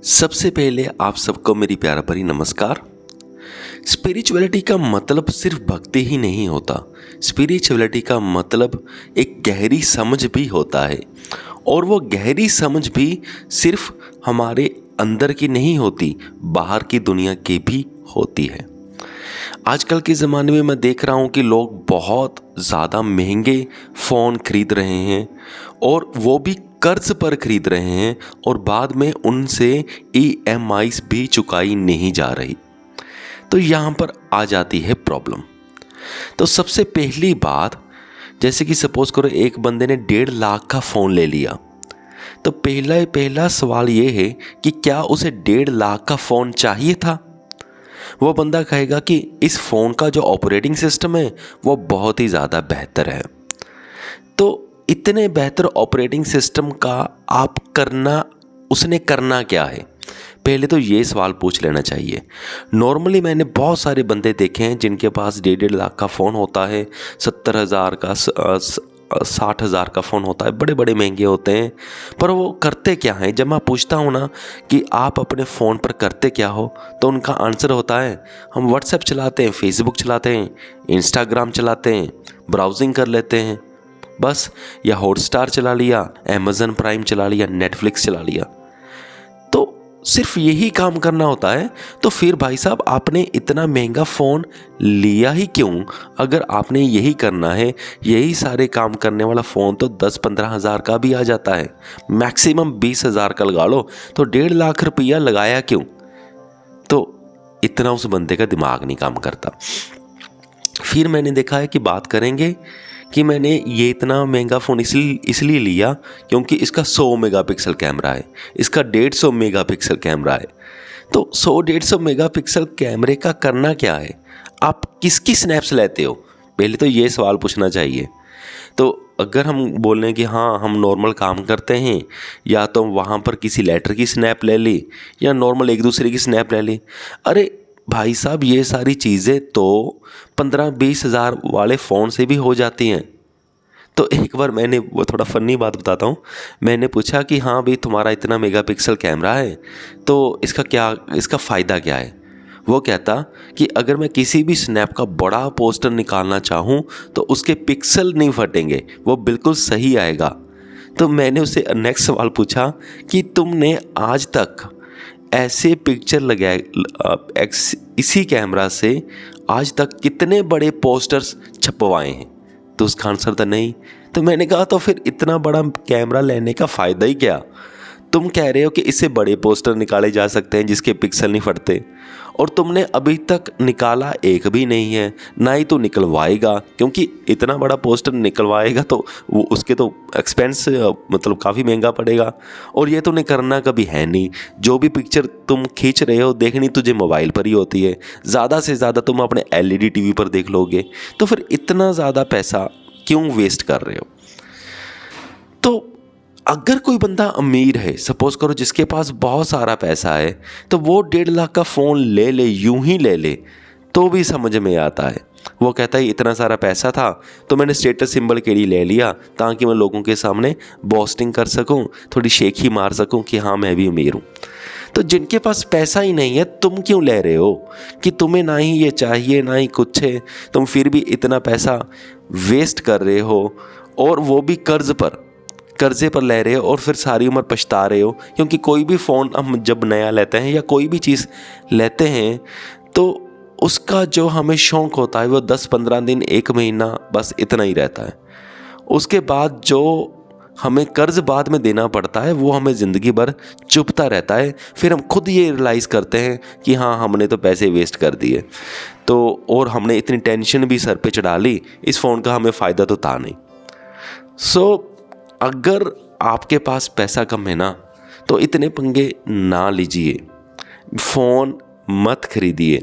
सबसे पहले आप सबको मेरी प्यारा भरी नमस्कार। स्पिरिचुअलिटी का मतलब सिर्फ भक्ति ही नहीं होता। स्पिरिचुअलिटी का मतलब एक गहरी समझ भी होता है, और वो गहरी समझ भी सिर्फ हमारे अंदर की नहीं होती, बाहर की दुनिया की भी होती है। आजकल के ज़माने में मैं देख रहा हूँ कि लोग बहुत ज़्यादा महंगे फ़ोन खरीद रहे हैं, और वो भी कर्ज पर खरीद रहे हैं, और बाद में उनसे EMIs भी चुकाई नहीं जा रही। तो यहाँ पर आ जाती है प्रॉब्लम। तो सबसे पहली बात, जैसे कि सपोज़ करो एक बंदे ने 1.5 लाख का फ़ोन ले लिया, तो पहला सवाल ये है कि क्या उसे 1.5 लाख का फ़ोन चाहिए था। वो बंदा कहेगा कि इस फ़ोन का जो ऑपरेटिंग सिस्टम है वो बहुत ही ज़्यादा बेहतर है। तो इतने बेहतर ऑपरेटिंग सिस्टम का उसने करना क्या है, पहले तो ये सवाल पूछ लेना चाहिए। नॉर्मली मैंने बहुत सारे बंदे देखे हैं जिनके पास 1.5 लाख का फ़ोन होता है, 70,000 का 60,000 का फ़ोन होता है, बड़े बड़े महंगे होते हैं। पर वो करते क्या हैं, जब मैं पूछता हूँ ना कि आप अपने फ़ोन पर करते क्या हो, तो उनका आंसर होता है हम व्हाट्सएप चलाते हैं, फेसबुक चलाते हैं, इंस्टाग्राम चलाते हैं, ब्राउजिंग कर लेते हैं बस, या हॉटस्टार चला लिया, अमेज़न प्राइम चला लिया, नेटफ्लिक्स चला लिया। तो सिर्फ यही काम करना होता है। तो फिर भाई साहब आपने इतना महंगा फ़ोन लिया ही क्यों? अगर आपने यही करना है, यही सारे काम करने वाला फ़ोन तो 10-15 हज़ार का भी आ जाता है, मैक्सिमम 20,000 का लगा लो। तो 1.5 लाख रुपया लगाया क्यों? तो इतना उस बंदे का दिमाग नहीं काम करता। फिर मैंने देखा है कि बात करेंगे कि मैंने ये इतना महंगा फ़ोन इसलिए लिया क्योंकि इसका 100 मेगापिक्सल कैमरा है, इसका 150 मेगापिक्सल कैमरा है। तो 100-150 मेगापिक्सल कैमरे का करना क्या है? आप किसकी स्नैप्स लेते हो? पहले तो ये सवाल पूछना चाहिए। तो अगर हम बोल रहे हैं कि हाँ हम नॉर्मल काम करते हैं, या तो वहाँ पर किसी लेटर की स्नैप ले ली, या नॉर्मल एक दूसरे की स्नैप ले ली। अरे भाई साहब ये सारी चीज़ें तो 15-20 हज़ार वाले फ़ोन से भी हो जाती हैं। तो एक बार मैंने, वो थोड़ा फ़नी बात बताता हूँ, मैंने पूछा कि हाँ भाई तुम्हारा इतना मेगापिक्सल कैमरा है तो इसका फ़ायदा क्या है? वो कहता कि अगर मैं किसी भी स्नैप का बड़ा पोस्टर निकालना चाहूँ तो उसके पिक्सल नहीं फटेंगे, वो बिल्कुल सही आएगा। तो मैंने उससे नेक्स्ट सवाल पूछा कि तुमने आज तक ऐसे पिक्चर लगाए इसी कैमरा से आज तक कितने बड़े पोस्टर्स छपवाए हैं? तो उसका आंसर था नहीं। तो मैंने कहा तो फिर इतना बड़ा कैमरा लेने का फ़ायदा ही क्या? तुम कह रहे हो कि इससे बड़े पोस्टर निकाले जा सकते हैं जिसके पिक्सल नहीं फटते, और तुमने अभी तक निकाला एक भी नहीं है, ना ही तो निकलवाएगा, क्योंकि इतना बड़ा पोस्टर निकलवाएगा तो वो उसके तो एक्सपेंस मतलब काफ़ी महंगा पड़ेगा, और ये तूने करना कभी है नहीं। जो भी पिक्चर तुम खींच रहे हो देखनी तुझे मोबाइल पर ही होती है, ज़्यादा से ज़्यादा तुम अपने LED TV पर देख लोगे। तो फिर इतना ज़्यादा पैसा क्यों वेस्ट कर रहे हो? तो अगर कोई बंदा अमीर है, सपोज़ करो जिसके पास बहुत सारा पैसा है, तो वो 1.5 लाख का फ़ोन ले ले, यूं ही ले ले, तो भी समझ में आता है। वो कहता है इतना सारा पैसा था तो मैंने स्टेटस सिंबल के लिए ले लिया ताकि मैं लोगों के सामने बोस्टिंग कर सकूं, थोड़ी शेखी मार सकूं कि हाँ मैं भी अमीर हूँ। तो जिनके पास पैसा ही नहीं है तुम क्यों ले रहे हो कि तुम्हें ना ही ये चाहिए ना ही कुछ है, तुम फिर भी इतना पैसा वेस्ट कर रहे हो, और वो भी कर्ज़े पर ले रहे हो, और फिर सारी उम्र पछता रहे हो। क्योंकि कोई भी फ़ोन हम जब नया लेते हैं या कोई भी चीज़ लेते हैं तो उसका जो हमें शौक़ होता है वो 10-15 दिन, 1 महीना, बस इतना ही रहता है। उसके बाद जो हमें कर्ज़ बाद में देना पड़ता है वो हमें ज़िंदगी भर चुभता रहता है। फिर हम खुद ये रियलाइज़ करते हैं कि हाँ हमने तो पैसे वेस्ट कर दिए, तो और हमने इतनी टेंशन भी सर पे चढ़ा ली, इस फ़ोन का हमें फ़ायदा तो था नहीं। अगर आपके पास पैसा कम है ना, तो इतने पंगे ना लीजिए, फ़ोन मत खरीदिए।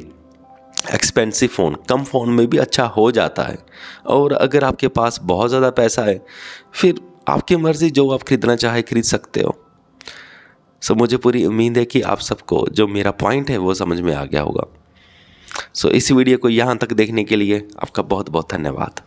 एक्सपेंसिव फ़ोन कम फ़ोन में भी अच्छा हो जाता है, और अगर आपके पास बहुत ज़्यादा पैसा है फिर आपकी मर्ज़ी, जो आप खरीदना चाहे खरीद सकते हो। मुझे पूरी उम्मीद है कि आप सबको जो मेरा पॉइंट है वो समझ में आ गया होगा। इस वीडियो को यहाँ तक देखने के लिए आपका बहुत बहुत धन्यवाद।